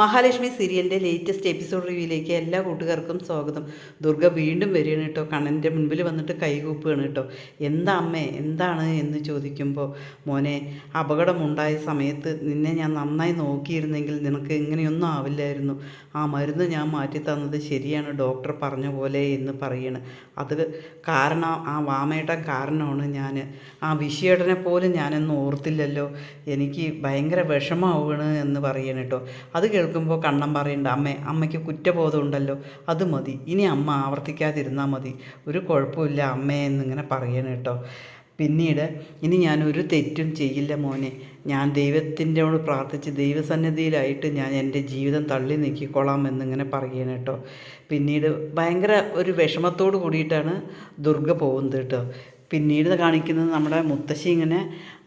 മഹാലക്ഷ്മി സീരിയലിൻ്റെ latest episode റിവ്യൂയിലേക്ക് എല്ലാ കൂട്ടുകാർക്കും സ്വാഗതം. ദുർഗ വീണ്ടും വരികയാണ് കേട്ടോ. കണ്ണൻ്റെ മുൻപിൽ വന്നിട്ട് കൈകൂപ്പുകയാണ് കേട്ടോ. എന്താ അമ്മേ, എന്താണ് എന്ന് ചോദിക്കുമ്പോൾ, മോനെ, അപകടമുണ്ടായ സമയത്ത് നിന്നെ ഞാൻ നന്നായി നോക്കിയിരുന്നെങ്കിൽ നിനക്ക് ഇങ്ങനെയൊന്നും ആവില്ലായിരുന്നു. ആ മരുന്ന് ഞാൻ മാറ്റി തന്നത് ശരിയാണ്, ഡോക്ടർ പറഞ്ഞ പോലെ എന്ന് പറയാണ്. അത് കാരണം ആ വാമേട്ടൻ കാരണമാണ് ഞാൻ. ആ വിഷയേട്ടനെ പോലും ഞാനൊന്നും ഓർത്തില്ലല്ലോ, എനിക്ക് ഭയങ്കര വിഷമാവുകയാണ് എന്ന് പറയണം കേട്ടോ. അത് കേൾക്കുമ്പോൾ കണ്ണൻ പറയുന്നുണ്ട്, അമ്മയ്ക്ക് കുറ്റബോധം ഉണ്ടല്ലോ, അത് മതി, ഇനി അമ്മ ആവർത്തിക്കാതിരുന്നാൽ മതി, ഒരു കുഴപ്പമില്ല അമ്മേ എന്നിങ്ങനെ പറയണം കേട്ടോ. പിന്നീട്, ഇനി ഞാനൊരു തെറ്റും ചെയ്യില്ല മോനെ, ഞാൻ ദൈവത്തിൻ്റെയോട് പ്രാർത്ഥിച്ച് ദൈവസന്നിധിയിലായിട്ട് ഞാൻ എൻ്റെ ജീവിതം തള്ളി നീക്കിക്കൊള്ളാം എന്നിങ്ങനെ പറയണം കേട്ടോ. പിന്നീട് ഭയങ്കര ഒരു വിഷമത്തോട് കൂടിയിട്ടാണ് ദുർഗ പോകുന്നത് കേട്ടോ. പിന്നീട് കാണിക്കുന്നത് നമ്മുടെ മുത്തശ്ശി ഇങ്ങനെ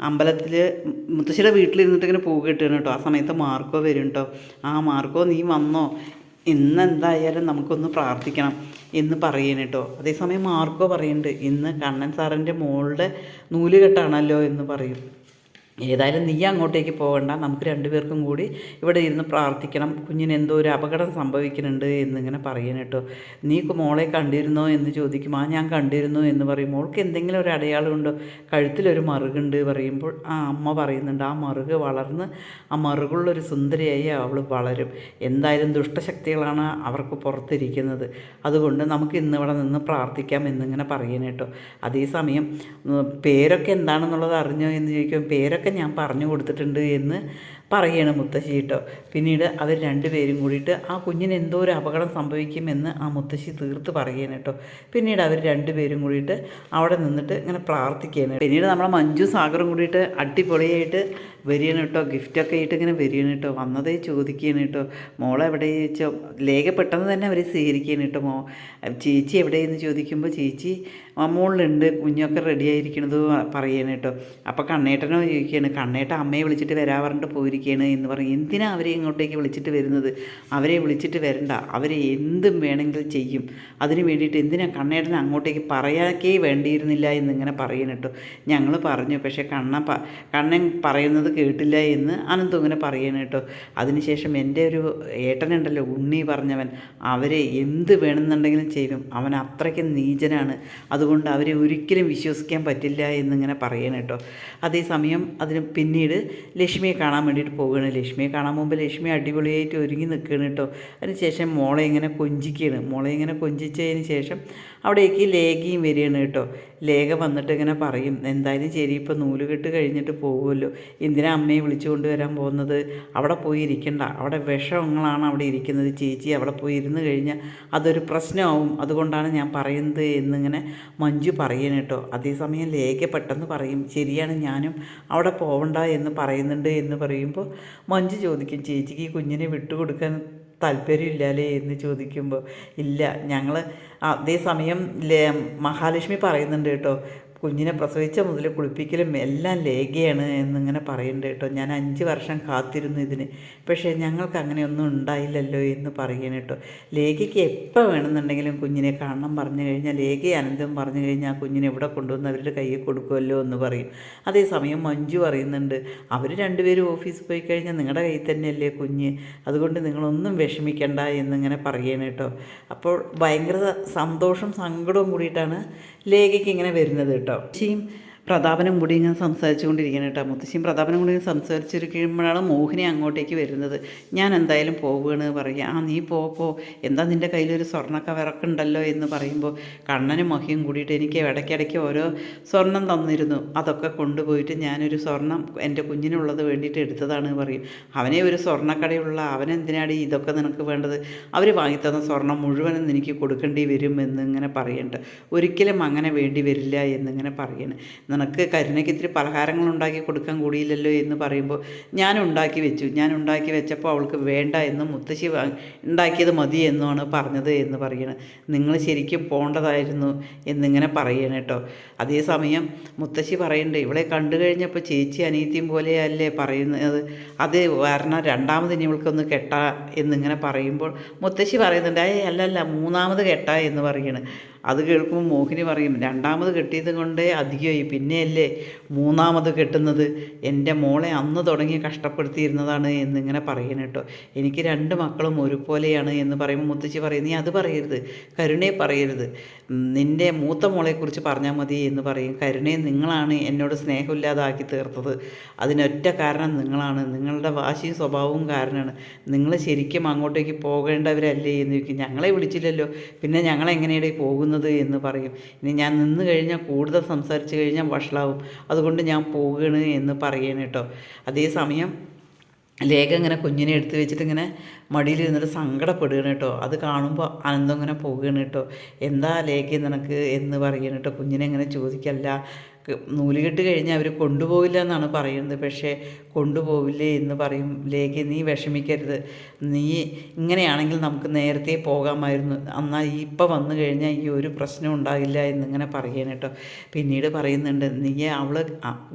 അമ്പലത്തിൽ മുത്തശ്ശിയുടെ വീട്ടിലിരുന്നിട്ട് ഇങ്ങനെ പൂ കെട്ടുകയാണ് കേട്ടോ. ആ സമയത്ത് മാർക്കോ വരും കേട്ടോ. ആ മാർക്കോ, നീ വന്നോ, ഇന്ന് എന്തായാലും നമുക്കൊന്ന് പ്രാർത്ഥിക്കണം എന്ന് പറയണം കേട്ടോ. അതേസമയം മാർക്കോ പറയുന്നുണ്ട്, ഇന്ന് കണ്ണൻ സാറിൻ്റെ മോളുടെ നൂലുകെട്ടാണല്ലോ എന്ന് പറയും. ഏതായാലും നീ അങ്ങോട്ടേക്ക് പോകണ്ട, നമുക്ക് രണ്ടുപേർക്കും കൂടി ഇവിടെ ഇരുന്ന് പ്രാർത്ഥിക്കണം, കുഞ്ഞിന് എന്തോ ഒരു അപകടം സംഭവിക്കുന്നുണ്ട് എന്നിങ്ങനെ പറയണം കേട്ടോ. നീ മോളെ കണ്ടിരുന്നോ എന്ന് ചോദിക്കും. ആ, ഞാൻ കണ്ടിരുന്നു എന്ന് പറയും. മോൾക്ക് എന്തെങ്കിലും ഒരു അടയാളമുണ്ടോ, കഴുത്തിലൊരു മറുകുണ്ട് പറയുമ്പോൾ ആ അമ്മ പറയുന്നുണ്ട്, ആ മറുക് വളർന്ന് ആ മറുകുള്ളൊരു സുന്ദരിയായി അവൾ വളരും. എന്തായാലും ദുഷ്ടശക്തികളാണ് അവർക്ക് പുറത്തിരിക്കുന്നത്, അതുകൊണ്ട് നമുക്ക് ഇന്നിവിടെ നിന്ന് പ്രാർത്ഥിക്കാം എന്നിങ്ങനെ പറയണം കേട്ടോ. അതേസമയം പേരൊക്കെ എന്താണെന്നുള്ളത് അറിഞ്ഞോ എന്ന് ചോദിക്കും. പേരൊക്കെ ഞാൻ പറഞ്ഞു കൊടുത്തിട്ടുണ്ട് എന്ന് പറയണം മുത്തശ്ശി കേട്ടോ. പിന്നീട് അവർ രണ്ടുപേരും കൂടിയിട്ട് ആ കുഞ്ഞിന് എന്തോ ഒരു അപകടം സംഭവിക്കുമെന്ന് ആ മുത്തശ്ശി തീർത്ത് പറയുകയാണ് കേട്ടോ. പിന്നീട് അവർ രണ്ടുപേരും കൂടിയിട്ട് അവിടെ നിന്നിട്ട് ഇങ്ങനെ പ്രാർത്ഥിക്കുകയാണ്. പിന്നീട് നമ്മളെ മഞ്ജു സാഗറും കൂടിയിട്ട് അടിപൊളിയായിട്ട് വരികയാണ് കേട്ടോ. ഗിഫ്റ്റൊക്കെ ആയിട്ട് ഇങ്ങനെ വരികയാണ് കേട്ടോ. വന്നതേ ചോദിക്കുകയാണ് കേട്ടോ, മോളെവിടെ ചോദിച്ചോ. ലേഖ പെട്ടെന്ന് തന്നെ അവർ സ്വീകരിക്കുകയാണ് കേട്ടോ. ചേച്ചി എവിടെയെന്ന് ചോദിക്കുമ്പോൾ ചേച്ചി മുകളിലുണ്ട്, കുഞ്ഞൊക്കെ റെഡി ആയിരിക്കണത് പറയുകയാണ് കേട്ടോ. അപ്പോൾ കണ്ണേട്ടനോ ചോദിക്കുകയാണ്, കണ്ണേട്ടൻ അമ്മയെ വിളിച്ചിട്ട് വരാൻ പറഞ്ഞിട്ട് പോയിരിക്കുകയാണ് എന്ന് പറയും. എന്തിനാണ് അവരെ ഇങ്ങോട്ടേക്ക് വിളിച്ചിട്ട് വരുന്നത്, അവരെ വിളിച്ചിട്ട് വരണ്ട, അവരെ എന്തും വേണമെങ്കിൽ ചെയ്യും, അതിന് വേണ്ടിയിട്ട് എന്തിനാണ് കണ്ണേട്ടനെ അങ്ങോട്ടേക്ക് പറയാക്കേ വേണ്ടിയിരുന്നില്ല എന്നിങ്ങനെ പറയണം കേട്ടോ. ഞങ്ങൾ പറഞ്ഞു, പക്ഷേ കണ്ണൻ പറയുന്നത് കേട്ടില്ല എന്ന് അനന്തു ഇങ്ങനെ പറയണം കേട്ടോ. അതിനുശേഷം എൻ്റെ ഒരു ഏട്ടനുണ്ടല്ലോ, ഉണ്ണി പറഞ്ഞവൻ, അവരെ എന്ത് വേണമെന്നുണ്ടെങ്കിലും ചെയ്യും, അവൻ അത്രയ്ക്ക് നീചനാണ്, അതുകൊണ്ട് അവരെ ഒരിക്കലും വിശ്വസിക്കാൻ പറ്റില്ല എന്നിങ്ങനെ പറയണം കേട്ടോ. അതേസമയം അതിന് പിന്നീട് ലക്ഷ്മിയെ കാണാൻ വേണ്ടിയിട്ട് പോവുകയാണ്. ലക്ഷ്മിയെ കാണാൻ മുമ്പ് ലക്ഷ്മി അടിപൊളിയായിട്ട് ഒരുങ്ങി നിൽക്കുകയാണ് കേട്ടോ. അതിനുശേഷം മോളെ ഇങ്ങനെ കൊഞ്ചിക്കുകയാണ്. മോളെ ഇങ്ങനെ കൊഞ്ചിച്ചതിന് ശേഷം അവിടേക്ക് ലേഖയും വരികയാണ് കേട്ടോ. ലേഖ വന്നിട്ട് ഇങ്ങനെ പറയും, എന്തായാലും ശരി, ഇപ്പോൾ നൂലുകെട്ട് കഴിഞ്ഞിട്ട് പോകുമല്ലോ, എന്തിനാ അമ്മയെ വിളിച്ചു കൊണ്ടുവരാൻ പോകുന്നത്, അവിടെ പോയി ഇരിക്കണ്ട, അവിടെ വിഷങ്ങളാണ് അവിടെ ഇരിക്കുന്നത്, ചേച്ചി അവിടെ പോയി ഇരുന്ന് കഴിഞ്ഞാൽ അതൊരു പ്രശ്നമാവും, അതുകൊണ്ടാണ് ഞാൻ പറയുന്നത് എന്നിങ്ങനെ മഞ്ജു പറയണം കേട്ടോ. അതേസമയം ലേഖ പെട്ടെന്ന് പറയും, ശരിയാണ്, ഞാനും അവിടെ പോവണ്ട എന്ന് പറയുന്നുണ്ട് എന്ന് പറയുമ്പോൾ മഞ്ജു ചോദിക്കും, ചേച്ചിക്ക് ഈ കുഞ്ഞിനെ വിട്ടുകൊടുക്കാൻ താല്പര്യമില്ലല്ലേ എന്ന് ചോദിക്കുമ്പോൾ, ഇല്ല, ഞങ്ങൾ അതേസമയം മഹാലക്ഷ്മി പറയുന്നുണ്ട് കേട്ടോ, കുഞ്ഞിനെ പ്രസവിച്ച മുതൽ കുളിപ്പിക്കലും എല്ലാം ലേഖയാണ് എന്നിങ്ങനെ പറയുന്നുണ്ട് കേട്ടോ. ഞാൻ 5 വർഷം കാത്തിരുന്നു ഇതിന്, പക്ഷേ ഞങ്ങൾക്ക് അങ്ങനെയൊന്നും ഉണ്ടായില്ലല്ലോ എന്ന് പറയണം കേട്ടോ. ലേഖയ്ക്ക് എപ്പോൾ വേണമെന്നുണ്ടെങ്കിലും കുഞ്ഞിനെ കാണണം പറഞ്ഞു കഴിഞ്ഞാൽ, ലേഖ അനന്തം പറഞ്ഞു കഴിഞ്ഞാൽ ആ കുഞ്ഞിനെ എവിടെ കൊണ്ടുവന്ന് അവരുടെ കയ്യിൽ കൊടുക്കുമല്ലോ എന്ന് പറയും. അതേസമയം മഞ്ജു പറയുന്നുണ്ട്, അവർ രണ്ടുപേരും ഓഫീസിൽ പോയി കഴിഞ്ഞാൽ നിങ്ങളുടെ കയ്യിൽ തന്നെയല്ലേ കുഞ്ഞ്, അതുകൊണ്ട് നിങ്ങളൊന്നും വിഷമിക്കണ്ട എന്നിങ്ങനെ പറയണം കേട്ടോ. അപ്പോൾ ഭയങ്കര സന്തോഷം സങ്കടവും കൂടിയിട്ടാണ് ലേഖയ്ക്ക് ഇങ്ങനെ വരുന്നത് കേട്ടോ. ശരിയും പ്രതാപനും കൂടി ഇങ്ങനെ സംസാരിച്ചുകൊണ്ടിരിക്കണം കേട്ടോ. മുത്തശ്ശിയും പ്രതാപനും കൂടി സംസാരിച്ചിരിക്കുമ്പോഴാണ് മോഹിനി അങ്ങോട്ടേക്ക് വരുന്നത്. ഞാൻ എന്തായാലും പോവുകയാണ് പറയുക. ആ, നീ പോ, എന്താ നിൻ്റെ കയ്യിലൊരു സ്വർണ്ണക്കവറൊക്കെ ഉണ്ടല്ലോ എന്ന് പറയുമ്പോൾ കണ്ണനും മഹിയും കൂടിയിട്ട് എനിക്ക് ഇടയ്ക്കിടയ്ക്ക് ഓരോ സ്വർണം തന്നിരുന്നു, അതൊക്കെ കൊണ്ടുപോയിട്ട് ഞാനൊരു സ്വർണം എൻ്റെ കുഞ്ഞിനുള്ളത് വേണ്ടിയിട്ട് എടുത്തതാണ് പറയും. അവനെ ഒരു സ്വർണ്ണക്കടയുള്ള അവനെന്തിനാടി ഇതൊക്കെ നിനക്ക് വേണ്ടത്, അവർ വാങ്ങിത്തന്ന സ്വർണം മുഴുവനും എനിക്ക് കൊടുക്കേണ്ടി വരും എന്നിങ്ങനെ പറയുന്നുണ്ട്. ഒരിക്കലും അങ്ങനെ വേണ്ടി വരില്ല എന്നിങ്ങനെ പറയണം. നിനക്ക് കരുണയ്ക്ക് ഇത്തിരി പലഹാരങ്ങൾ ഉണ്ടാക്കി കൊടുക്കാൻ കൂടിയില്ലല്ലോ എന്ന് പറയുമ്പോൾ, ഞാൻ ഉണ്ടാക്കി വെച്ചപ്പോൾ അവൾക്ക് വേണ്ട എന്നും മുത്തശ്ശി ഉണ്ടാക്കിയത് മതി എന്നുമാണ് പറഞ്ഞത് എന്ന് പറയണം. നിങ്ങൾ ശരിക്കും പോകേണ്ടതായിരുന്നു എന്നിങ്ങനെ പറയണം കേട്ടോ. അതേസമയം മുത്തശ്ശി പറയുന്നുണ്ട്, ഇവളെ കണ്ടു കഴിഞ്ഞപ്പോൾ ചേച്ചി അനിയത്തിയും പോലെയല്ലേ പറയുന്നത്, അത് കാരണം രണ്ടാമത് ഇനി ഇവൾക്കൊന്ന് കെട്ടാ എന്നിങ്ങനെ പറയുമ്പോൾ മുത്തശ്ശി പറയുന്നുണ്ട്, അല്ലല്ല, മൂന്നാമത് കെട്ടാ എന്ന് പറയണം. അത് കേൾക്കുമ്പോൾ മോഹിനി പറയും, രണ്ടാമത് കെട്ടിയത് കൊണ്ടേ അധികമായി, പിന്നെയല്ലേ മൂന്നാമത് കെട്ടുന്നത് എൻ്റെ മോളെ അന്ന് തുടങ്ങി കഷ്ടപ്പെടുത്തിയിരുന്നതാണ് എന്നിങ്ങനെ പറയണം കേട്ടോ. എനിക്ക് 2 മക്കളും ഒരുപോലെയാണ് എന്ന് പറയുമ്പോൾ മുത്തശ്ശി പറയും, നീ അത് പറയരുത്, കരുണയെ പറയരുത്, നിൻ്റെ മൂത്ത മോളെക്കുറിച്ച് പറഞ്ഞാൽ മതി എന്ന് പറയും. കരുണയെ നിങ്ങളാണ് എന്നോട് സ്നേഹമില്ലാതാക്കി തീർത്തത്, അതിനൊറ്റ കാരണം നിങ്ങളാണ്, നിങ്ങളുടെ വാശിയും സ്വഭാവവും കാരണമാണ്, നിങ്ങൾ ശരിക്കും അങ്ങോട്ടേക്ക് പോകേണ്ടവരല്ലേ എന്ന് ചോദിക്കും. ഞങ്ങളെ വിളിച്ചില്ലല്ലോ, പിന്നെ ഞങ്ങളെങ്ങനെയാണ് പോകുന്നത് എന്ന് പറയും. ഇനി ഞാൻ നിന്ന് കഴിഞ്ഞാൽ കൂടുതൽ സംസാരിച്ച് കഴിഞ്ഞാൽ വഷളാവും, അതുകൊണ്ട് ഞാൻ പോവുകയാണ് എന്ന് പറയണം കേട്ടോ. അതേസമയം ലേഖ ഇങ്ങനെ കുഞ്ഞിനെ എടുത്ത് വെച്ചിട്ട് ഇങ്ങനെ മടിയിലിരുന്നിട്ട് സങ്കടപ്പെടുകയാണ് കേട്ടോ. അത് കാണുമ്പോൾ അനന്തം ഇങ്ങനെ പോവുകയാണ് കേട്ടോ. എന്താ ലേഖ നിനക്ക് എന്ന് പറയണം കേട്ടോ. കുഞ്ഞിനെ ഇങ്ങനെ ചോദിക്കല്ല, നൂലുകെട്ട് കഴിഞ്ഞാൽ അവർ കൊണ്ടുപോകില്ല എന്നാണ് പറയുന്നത്, പക്ഷേ കൊണ്ടുപോവില്ലേ എന്ന് പറയും. ലേഖ നീ വിഷമിക്കരുത്, നീ ഇങ്ങനെയാണെങ്കിൽ നമുക്ക് നേരത്തെ പോകാമായിരുന്നു, എന്നാൽ ഇപ്പം വന്നു കഴിഞ്ഞാൽ ഈ ഒരു പ്രശ്നം ഉണ്ടാകില്ല എന്നിങ്ങനെ പറയണം കേട്ടോ. പിന്നീട് പറയുന്നുണ്ട്, നീ അവൾ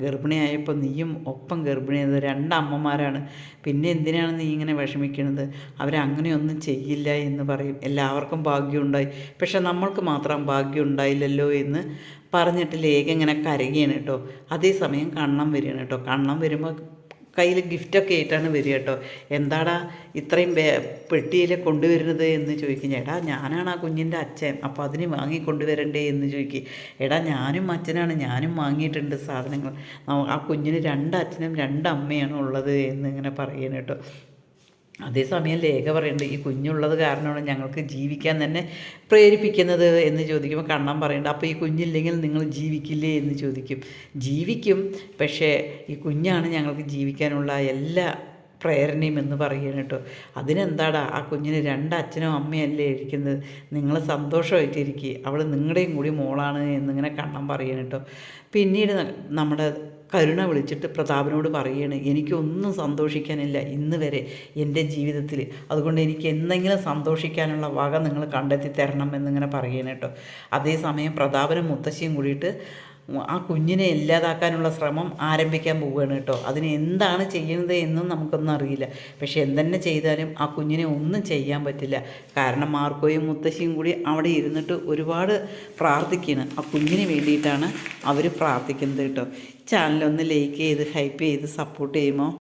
ഗർഭിണിയായപ്പോൾ നീയും ഒപ്പം ഗർഭിണിയായത് 2 അമ്മമാരാണ്, പിന്നെ എന്തിനാണ് നീ ഇങ്ങനെ വിഷമിക്കുന്നത്, അവരങ്ങനെയൊന്നും ചെയ്യില്ല എന്ന് പറയും. എല്ലാവർക്കും ഭാഗ്യമുണ്ടായി, പക്ഷെ നമ്മൾക്ക് മാത്രം ഭാഗ്യം ഉണ്ടായില്ലല്ലോ എന്ന് പറഞ്ഞിട്ട് ലേഖ ഇങ്ങനെ കരയുകയാണ് കേട്ടോ. അതേസമയം കണ്ണം വരികയാണ് കേട്ടോ. കണ്ണം വരുമ്പോൾ കയ്യിൽ ഗിഫ്റ്റൊക്കെ ആയിട്ടാണ് വരിക കേട്ടോ. എന്താടാ ഇത്രയും പെട്ടിയിൽ കൊണ്ടുവരുന്നത് എന്ന് ചോദിക്കും. എടാ ഞാനാണ് ആ കുഞ്ഞിൻ്റെ അച്ഛൻ, അപ്പോൾ അതിന് വാങ്ങിക്കൊണ്ടുവരണ്ടേ എന്ന് ചോദിക്കും. എടാ ഞാനും അച്ഛനാണ്, ഞാനും വാങ്ങിയിട്ടുണ്ട് സാധനങ്ങൾ, ആ കുഞ്ഞിന് 2 അച്ഛനും 2 അമ്മയാണ് ഉള്ളത് എന്നിങ്ങനെ പറയണം കേട്ടോ. അതേസമയം ലേഖ പറയുന്നുണ്ട്, ഈ കുഞ്ഞുള്ളത് കാരണമാണ് ഞങ്ങൾക്ക് ജീവിക്കാൻ തന്നെ പ്രേരിപ്പിക്കുന്നത് എന്ന് ചോദിക്കുമ്പോൾ കണ്ണം പറയുന്നുണ്ട്, അപ്പോൾ ഈ കുഞ്ഞില്ലെങ്കിൽ നിങ്ങൾ ജീവിക്കില്ലേ എന്ന് ചോദിക്കും. ജീവിക്കും, പക്ഷേ ഈ കുഞ്ഞാണ് ഞങ്ങൾക്ക് ജീവിക്കാനുള്ള എല്ലാ പ്രേരണയും എന്ന് പറയുകയാണ് കേട്ടോ. അതിനെന്താടാ, ആ കുഞ്ഞിന് 2 അച്ഛനും അമ്മയല്ലേ ഇരിക്കുന്നത്, നിങ്ങൾ സന്തോഷമായിട്ടിരിക്കുക, അവൾ നിങ്ങളുടെയും കൂടി മോളാണ് എന്നിങ്ങനെ കണ്ണം പറയണം കേട്ടോ. പിന്നീട് നമ്മുടെ കരുണ വിളിച്ചിട്ട് പ്രതാപനോട് പറയുകയാണ്, എനിക്കൊന്നും സന്തോഷിക്കാനില്ല ഇന്ന് വരെ എൻ്റെ ജീവിതത്തിൽ, അതുകൊണ്ട് എനിക്ക് എന്തെങ്കിലും സന്തോഷിക്കാനുള്ള വക നിങ്ങൾ കണ്ടെത്തി തരണം എന്നിങ്ങനെ പറയണം കേട്ടോ. അതേസമയം പ്രതാപനും മുത്തശ്ശിയും കൂടിയിട്ട് ആ കുഞ്ഞിനെ ഇല്ലാതാക്കാനുള്ള ശ്രമം ആരംഭിക്കാൻ പോവുകയാണ് കേട്ടോ. അതിന് എന്താണ് ചെയ്യുന്നത് എന്നും നമുക്കൊന്നും അറിയില്ല, പക്ഷെ എന്തെന്നെ ചെയ്താലും ആ കുഞ്ഞിനെ ഒന്നും ചെയ്യാൻ പറ്റില്ല. കാരണം മാർക്കോയും മുത്തശ്ശിയും കൂടി അവിടെ ഇരുന്നിട്ട് ഒരുപാട് പ്രാർത്ഥിക്കുകയാണ്, ആ കുഞ്ഞിന് വേണ്ടിയിട്ടാണ് അവർ പ്രാർത്ഥിക്കുന്നത് കേട്ടോ. ചാനലൊന്ന് ലൈക്ക് ചെയ്ത് ഹൈപ്പ് ചെയ്ത് സപ്പോർട്ട് ചെയ്യുമോ?